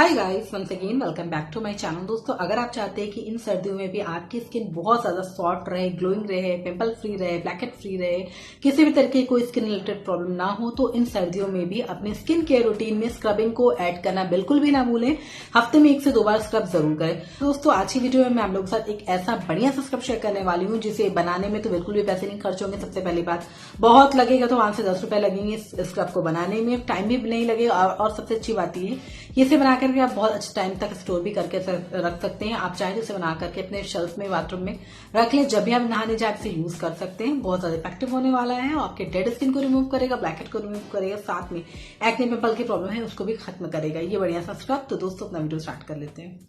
Hi guys, once again welcome back to my channel. दोस्तों, अगर आप चाहते हैं कि इन सर्दियों में भी आपकी स्किन बहुत ज्यादा सॉफ्ट रहे, ग्लोइंग रहे, पिंपल फ्री रहे, ब्लैकहेड फ्री रहे, किसी भी तरीके की कोई स्किन रिलेटेड प्रॉब्लम ना हो, तो इन सर्दियों में भी अपने स्किन केयर रूटीन में स्क्रबिंग को ऐड करना बिल्कुल भी ना भूलें। हफ्ते में 1 से 2 बार स्क्रब जरूर करें। दोस्तों, आज की वीडियो में मैं आप लोगों के साथ एक ऐसा बढ़िया सा स्क्रब शेयर करने वाली हूँ जिसे बनाने में तो बिल्कुल भी पैसे नहीं खर्च होंगे। सबसे पहली बात, बहुत लगेगा तो 5 से 10 रुपए लगेंगे इस स्क्रब को बनाने में, टाइम भी नहीं लगेगा और सबसे अच्छी बात ये इसे बना करके आप बहुत अच्छे टाइम तक स्टोर भी करके रख सकते हैं। आप चाहे तो इसे बना करके अपने शेल्फ में, बाथरूम में रख लें। जब भी आप नहाने जाए इसे यूज कर सकते हैं। बहुत ज्यादा इफेक्टिव होने वाला है। आपके डेड स्किन को रिमूव करेगा, ब्लैकहेड को रिमूव करेगा, साथ में एक्ने पिंपल की प्रॉब्लम है उसको भी खत्म करेगा ये बढ़िया सा स्क्रब। तो दोस्तों, अपना वीडियो स्टार्ट कर लेते हैं।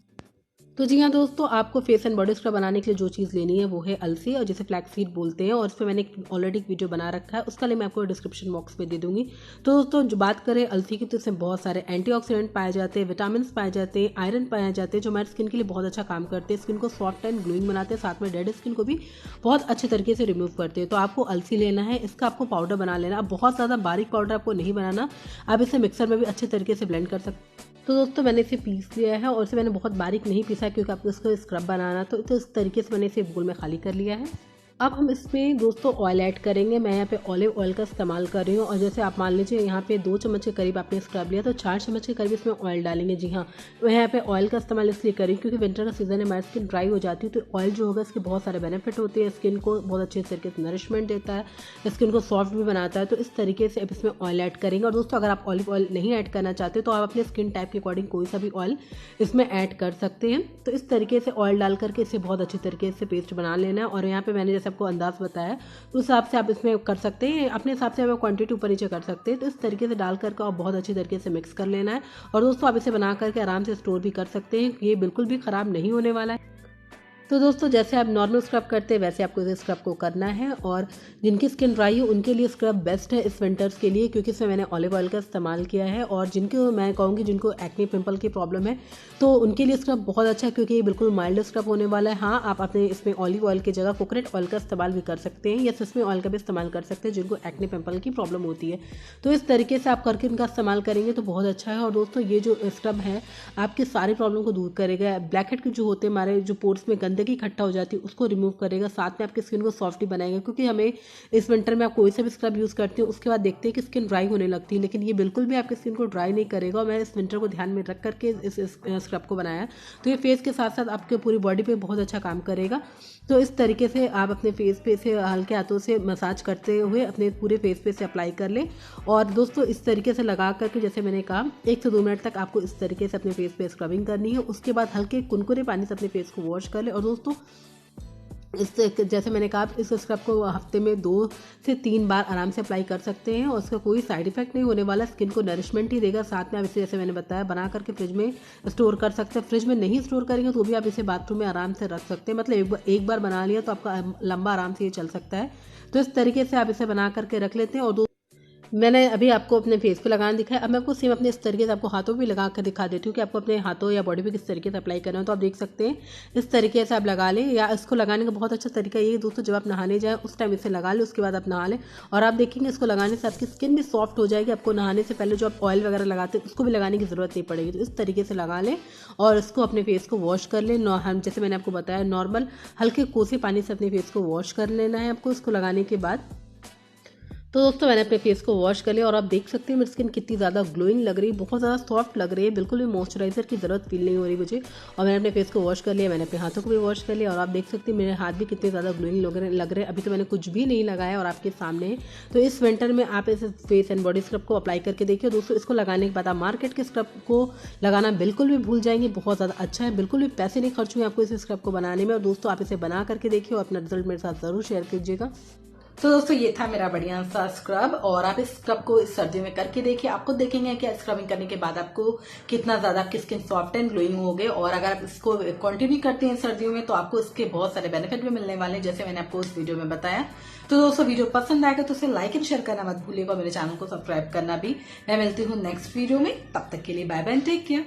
तो जी हाँ दोस्तों, आपको फेस एंड बॉडी स्क्रब बनाने के लिए जो चीज़ लेनी है वो है अलसी, और जिसे फ्लैक्स सीड बोलते हैं, और इस पर मैंने ऑलरेडी एक वीडियो बना रखा है, उसका लिंक मैं आपको डिस्क्रिप्शन बॉक्स में दे दूंगी। तो दोस्तों, जो बात करें अलसी की, तो इसमें बहुत सारे एंटीऑक्सीडेंट पाए जाते हैं, विटामिन पाए जाते हैं, आयरन पाए जाते हैं, जो हमारी स्किन के लिए बहुत अच्छा काम करते हैं, स्किन को सॉफ्ट एंड ग्लोइंग बनाते हैं, साथ में डेड स्किन को भी बहुत अच्छे तरीके से रिमूव करते हैं। तो आपको अलसी लेना है, इसका आपको पाउडर बना लेना। अब बहुत ज़्यादा बारीक पाउडर आपको नहीं बनाना, आप इसे मिक्सर में भी अच्छे तरीके से ब्लेंड कर सकते हैं। तो दोस्तों, मैंने इसे पीस लिया है, और इसे मैंने बहुत बारीक नहीं पीसा क्योंकि आपको इसको स्क्रब बनाना, तो इस तरीके से मैंने इसे बोल में खाली कर लिया है। अब हम इसमें दोस्तों ऑयल ऐड करेंगे। मैं यहाँ पे ऑलिव ऑयल का इस्तेमाल कर रही हूँ, और जैसे आप मान लीजिए यहाँ पे 2 चम्मच के करीब आपने स्क्रब लिया तो 4 चम्मच के करीब इसमें ऑयल डालेंगे। जी हाँ, मैं यहाँ पे ऑयल का इस्तेमाल इसलिए कर रही हूँ क्योंकि विंटर का सीजन है, हमारी स्किन ड्राई हो जाती है, तो ऑयल जो होगा इसके बहुत सारे बेनिफिट होते हैं। स्किन को बहुत अच्छे तरीके से नरिशमेंट देता है, स्किन को सॉफ्ट भी बनाता है। तो इस तरीके से अब इसमें ऑयल ऐड करेंगे। और दोस्तों, अगर आप ऑलिव ऑयल नहीं ऐड करना चाहते तो आप अपने स्किन टाइप के अकॉर्डिंग कोई सा भी ऑयल इसमें ऐड कर सकते हैं। तो इस तरीके से ऑयल डाल करके इसे बहुत अच्छी तरीके से पेस्ट बना लेना है। और यहाँ पे मैंने जैसे आपको अंदाज बताया तो उस हिसाब से आप इसमें कर सकते हैं, अपने हिसाब से आप क्वांटिटी ऊपर नीचे कर सकते हैं। तो इस तरीके से डाल करके आप बहुत अच्छी तरीके से मिक्स कर लेना है। और दोस्तों, आप इसे बना करके आराम से स्टोर भी कर सकते हैं, ये बिल्कुल भी खराब नहीं होने वाला है। तो दोस्तों, जैसे आप नॉर्मल स्क्रब करते हैं वैसे आपको इस स्क्रब को करना है। और जिनकी स्किन ड्राई है उनके लिए स्क्रब बेस्ट है इस विंटर्स के लिए, क्योंकि इसमें मैंने ऑलिव ऑयल का इस्तेमाल किया है। और जिनको मैं कहूँगी जिनको एक्ने पिंपल की प्रॉब्लम है तो उनके लिए स्क्रब बहुत अच्छा है, क्योंकि ये बिल्कुल माइल्ड स्क्रब होने वाला है। हाँ, आप अपने इसमें ऑलिव ऑयल की जगह कोकोनट ऑयल का इस्तेमाल भी कर सकते हैं, या सेसमी ऑयल का भी इस्तेमाल कर सकते हैं जिनको एक्ने पिंपल की प्रॉब्लम होती है। तो इस तरीके से आप करके इनका इस्तेमाल करेंगे तो बहुत अच्छा है। और दोस्तों, ये जो स्क्रब है आपकी सारी प्रॉब्लम को दूर करेगा। ब्लैकहेड के जो होते हैं, हमारे जो पोर्स में गंदगी इकट्ठा हो जाती है उसको रिमूव करेगा, साथ में आपकी स्किन को सॉफ्ट बनाएगा। क्योंकि हमें इस विंटर में आप कोई सा भी स्क्रब यूज करते हैं उसके बाद देखते हैं कि स्किन ड्राई होने लगती है, लेकिन ये बिल्कुल भी आपकी स्किन को ड्राई नहीं करेगा। और मैं इस विंटर को ध्यान में रख करके इस स्क्रब को बनाया, तो ये फेस के साथ साथ आपके पूरी बॉडी पे बहुत अच्छा काम करेगा। तो इस तरीके से आप अपने फेस पे से हल्के हाथों से मसाज करते हुए अपने पूरे फेस पे से अप्लाई कर लें। और दोस्तों, इस तरीके से लगा करके, जैसे मैंने कहा, 1 से 2 मिनट तक आपको इस तरीके से अपने फेस पे स्क्रबिंग करनी है। उसके बाद हल्के कुनकुने पानी से अपने फेस को वॉश कर ले। और दोस्तों, जैसे मैंने कहा, इस स्क्रब को हफ्ते में 2 से 3 बार आराम से अप्लाई कर सकते हैं, और उसका कोई साइड इफेक्ट नहीं होने वाला, स्किन को नरिशमेंट ही देगा। साथ में आप इसे, जैसे मैंने बताया, बना करके फ्रिज में स्टोर कर सकते हैं। फ्रिज में नहीं स्टोर करेंगे तो भी आप इसे बाथरूम में आराम से रख सकते हैं। मतलब एक बार बना लिया तो आपका लंबा आराम से ये चल सकता है। तो इस तरीके से आप इसे बना करके रख लेते हैं। और मैंने अभी आपको अपने फेस पे लगाना दिखाया, अब मैं आपको सेम अपने इस तरीके से आपको हाथों पे लगा कर दिखा देती हूँ कि आपको अपने हाथों या बॉडी पे किस तरीके से अप्लाई करना है। तो आप देख सकते हैं इस तरीके से आप लगा लें, या इसको लगाने का बहुत अच्छा तरीका ये है दोस्तों, जब आप नहाने जाएं उस टाइम इसे लगा लें, उसके बाद आप नहा लें। और आप देखेंगे इसको लगाने से आपकी स्किन भी सॉफ्ट हो जाएगी। आपको नहाने से पहले जो आप ऑयल वगैरह लगाते हैं उसको भी लगाने की जरूरत नहीं पड़ेगी। तो इस तरीके से लगा लें और इसको अपने फेस को वॉश कर लें। हम जैसे मैंने आपको बताया, नॉर्मल हल्के कोसे पानी से अपने फेस को वॉश कर लेना है आपको इसको लगाने के बाद। तो दोस्तों, मैंने अपने फेस को वॉश कर लिया, और आप देख सकते हैं मेरी स्किन कितनी ज़्यादा ग्लोइंग लग रही है, बहुत ज़्यादा सॉफ्ट लग रही है, बिल्कुल भी मॉइस्चराइजर की ज़रूरत फील नहीं हो रही मुझे। और मैंने अपने फेस को वॉश कर लिया, मैंने अपने हाथों को भी वॉश कर लिया, और आप देख सकते हैं मेरे हाथ भी कितने ज़्यादा ग्लोइंग लग रहे हैं। अभी तो मैंने कुछ भी नहीं लगाया और आपके सामने है। तो इस विंटर में आप इस फेस एंड बॉडी स्क्रब को अप्लाई करके देखिए। दोस्तों, इसको लगाने के बाद आप मार्केट के स्क्रब को लगाना बिल्कुल भी भूल जाएंगे, बहुत ज़्यादा अच्छा है, बिल्कुल भी पैसे नहीं खर्च हुए आपको इस स्क्रब को बनाने में। और दोस्तों, आप इसे बना करके देखिए और अपना रिजल्ट मेरे साथ ज़रूर शेयर कीजिएगा। तो दोस्तों, ये था मेरा बढ़िया सा स्क्रब, और आप इस स्क्रब को इस सर्दियों में करके देखिए। आपको देखेंगे कि स्क्रबिंग करने के बाद आपको कितना ज्यादा आपकी स्किन सॉफ्ट एंड ग्लोइंग हो गए। और अगर आप इसको कंटिन्यू करते हैं सर्दियों में तो आपको इसके बहुत सारे बेनिफिट भी मिलने वाले हैं, जैसे मैंने आपको इस वीडियो में बताया। तो दोस्तों, वीडियो पसंद आएगा तो उसे लाइक एंड शेयर करना मत भूलिएगा, मेरे चैनल को सब्सक्राइब करना भी। मैं मिलती हूँ नेक्स्ट वीडियो में, तब तक के लिए बाय बाय, टेक केयर।